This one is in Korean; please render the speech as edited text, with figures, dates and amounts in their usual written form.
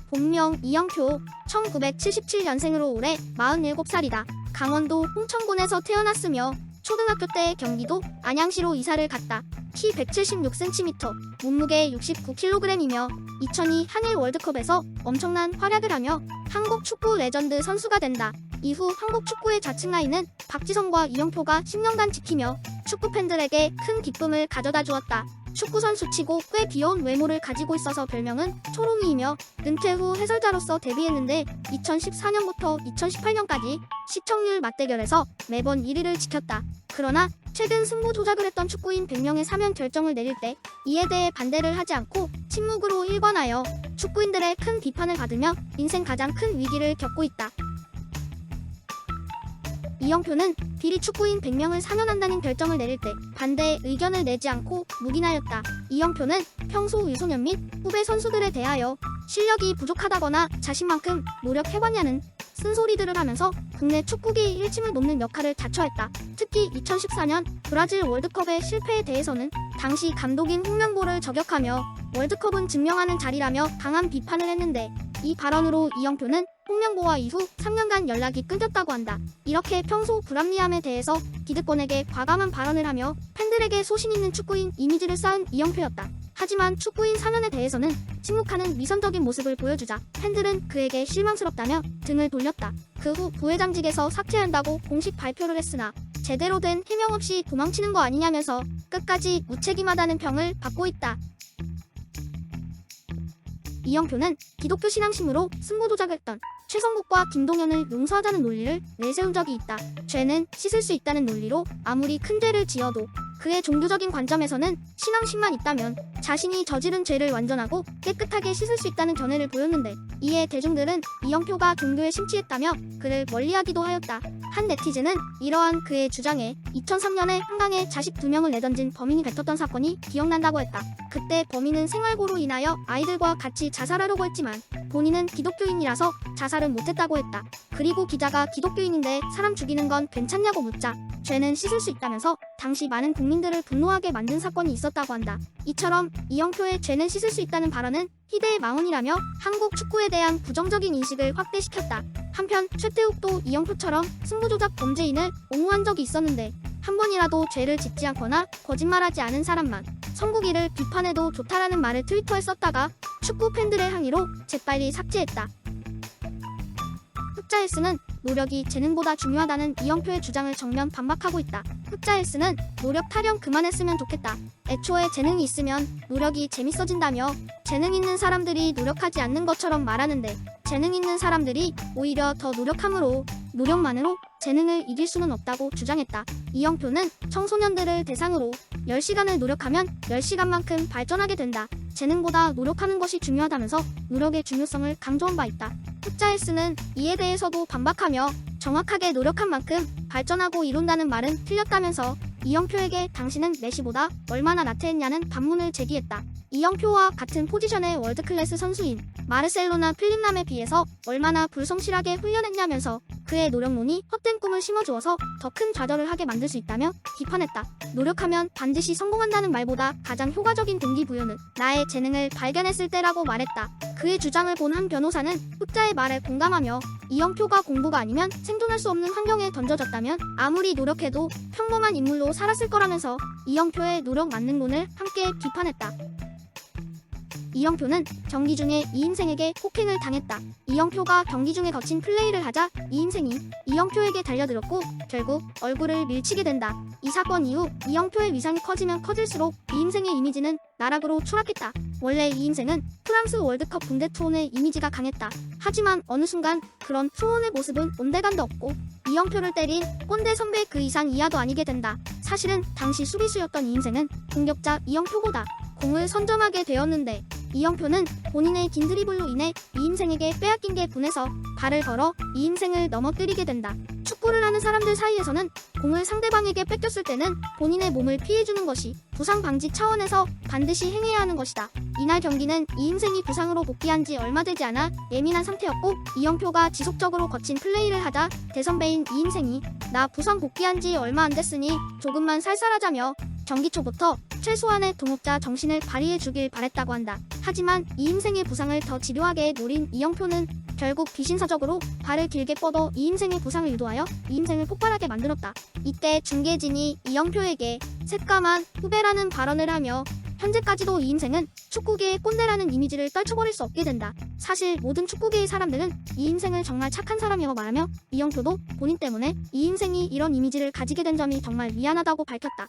본명 이영표, 1977년생으로 올해 47살이다. 강원도 홍천군에서 태어났으며 초등학교 때 경기도 안양시로 이사를 갔다. 키 176cm, 몸무게 69kg이며 2002 한일 월드컵에서 엄청난 활약을 하며 한국 축구 레전드 선수가 된다. 이후 한국 축구의 좌측 라인은 박지성과 이영표가 10년간 지키며 축구 팬들에게 큰 기쁨을 가져다 주었다. 축구 선수치고 꽤 귀여운 외모를 가지고 있어서 별명은 초롱이이며 은퇴 후 해설자로서 데뷔했는데 2014년부터 2018년까지 시청률 맞대결에서 매번 1위를 지켰다. 그러나 최근 승부 조작을 했던 축구인 100명의 사면 결정을 내릴 때 이에 대해 반대를 하지 않고 침묵으로 일관하여 축구인들의 큰 비판을 받으며 인생 가장 큰 위기를 겪고 있다. 이영표는 비리 축구인 100명을 사면한다는 결정을 내릴 때 반대 의견을 내지 않고 묵인하였다. 이영표는 평소 유소년 및 후배 선수들에 대하여 실력이 부족하다거나 자신만큼 노력해봤냐는 쓴소리들을 하면서 국내 축구계의 일침을 놓는 역할을 자처했다. 특히 2014년 브라질 월드컵의 실패에 대해서는 당시 감독인 홍명보를 저격하며 월드컵은 증명하는 자리라며 강한 비판을 했는데 이 발언으로 이영표는 홍명보와 이후 3년간 연락이 끊겼다고 한다. 이렇게 평소 불합리함에 대해서 기득권에게 과감한 발언을 하며 팬들에게 소신 있는 축구인 이미지를 쌓은 이영표였다. 하지만 축구인 사면에 대해서는 침묵하는 위선적인 모습을 보여주자 팬들은 그에게 실망스럽다며 등을 돌렸다. 그 후 부회장직에서 삭제한다고 공식 발표를 했으나 제대로 된 해명 없이 도망치는 거 아니냐면서 끝까지 무책임하다는 평을 받고 있다. 이영표는 기독교 신앙심으로 승부 조작했던 최성국과 김동현을 용서하자는 논리를 내세운 적이 있다. 죄는 씻을 수 있다는 논리로 아무리 큰 죄를 지어도 그의 종교적인 관점에서는 신앙심만 있다면 자신이 저지른 죄를 완전하고 깨끗하게 씻을 수 있다는 견해를 보였는데 이에 대중들은 이영표가 종교에 심취했다며 그를 멀리하기도 하였다. 한 네티즌은 이러한 그의 주장에 2003년에 한강에 자식 2명을 내던진 범인이 뱉었던 사건이 기억난다고 했다. 그때 범인은 생활고로 인하여 아이들과 같이 자살하려고 했지만 본인은 기독교인이라서 자살은 못했다고 했다. 그리고 기자가 기독교인인데 사람 죽이는 건 괜찮냐고 묻자 죄는 씻을 수 있다면서 당시 많은 국민들을 분노하게 만든 사건이 있었다고 한다. 이처럼 이영표의 죄는 씻을 수 있다는 발언은 희대의 망언이라며 한국 축구에 대한 부정적인 인식을 확대시켰다. 한편 최태욱도 이영표처럼 승부조작 범죄인을 옹호한 적이 있었는데 한 번이라도 죄를 짓지 않거나 거짓말하지 않은 사람만 성국이를 비판해도 좋다라는 말을 트위터에 썼다가 축구 팬들의 항의로 재빨리 삭제했다. 흑자헬스는 노력이 재능보다 중요하다는 이영표의 주장을 정면 반박하고 있다. 흑자헬스는 노력 타령 그만했으면 좋겠다. 애초에 재능이 있으면 노력이 재밌어진다며 재능 있는 사람들이 노력하지 않는 것처럼 말하는데 재능 있는 사람들이 오히려 더 노력함으로 노력만으로 재능을 이길 수는 없다고 주장했다. 이영표는 청소년들을 대상으로 10시간을 노력하면 10시간만큼 발전하게 된다. 재능보다 노력하는 것이 중요하다면서 노력의 중요성을 강조한 바 있다. 흑자헬스는 이에 대해서도 반박하며 정확하게 노력한 만큼 발전하고 이룬다는 말은 틀렸다면서 이영표에게 당신은 메시보다 얼마나 나태했냐는 반문을 제기했다. 이영표와 같은 포지션의 월드클래스 선수인 마르셀로나 필립람에 비해서 얼마나 불성실하게 훈련했냐면서 그의 노력론이 헛된 꿈을 심어주어서 더 큰 좌절을 하게 만들 수 있다며 비판했다. 노력하면 반드시 성공한다는 말보다 가장 효과적인 동기부여는 나의 재능을 발견했을 때라고 말했다. 그의 주장을 본 한 변호사는 흑자의 말에 공감하며 이영표가 공부가 아니면 생존할 수 없는 환경에 던져졌다면 아무리 노력해도 평범한 인물로 살았을 거라면서 이영표의 노력 만능론을 함께 비판했다. 이영표는 경기 중에 이인생에게 폭행을 당했다. 이영표가 경기 중에 거친 플레이를 하자 이인생이 이영표에게 달려들었고 결국 얼굴을 밀치게 된다. 이 사건 이후 이영표의 위상이 커지면 커질수록 이인생의 이미지는 나락으로 추락했다. 원래 이인생은 프랑스 월드컵 붕대 투혼의 이미지가 강했다. 하지만 어느 순간 그런 투혼의 모습은 온데간도 없고 이영표를 때린 꼰대 선배 그 이상 이하도 아니게 된다. 사실은 당시 수비수였던 이인생은 공격자 이영표보다 공을 선점하게 되었는데 이영표는 본인의 긴 드리블로 인해 이인생에게 빼앗긴 게 분해서 발을 걸어 이인생을 넘어뜨리게 된다. 축구를 하는 사람들 사이에서는 공을 상대방에게 뺏겼을 때는 본인의 몸을 피해주는 것이 부상 방지 차원에서 반드시 행해야 하는 것이다. 이날 경기는 이인생이 부상으로 복귀한 지 얼마 되지 않아 예민한 상태였고 이영표가 지속적으로 거친 플레이를 하자 대선배인 이인생이 나 부상 복귀한 지 얼마 안 됐으니 조금만 살살하자며 경기 초부터 최소한의 동업자 정신을 발휘해 주길 바랬다고 한다. 하지만 이인생의 부상을 더 집요하게 노린 이영표는 결국 비신사적으로 발을 길게 뻗어 이인생의 부상을 유도하여 이인생을 폭발하게 만들었다. 이때 중계진이 이영표에게 새까만 후배라는 발언을 하며 현재까지도 이인생은 축구계의 꼰대라는 이미지를 떨쳐버릴 수 없게 된다. 사실 모든 축구계의 사람들은 이인생을 정말 착한 사람이라고 말하며 이영표도 본인 때문에 이인생이 이런 이미지를 가지게 된 점이 정말 미안하다고 밝혔다.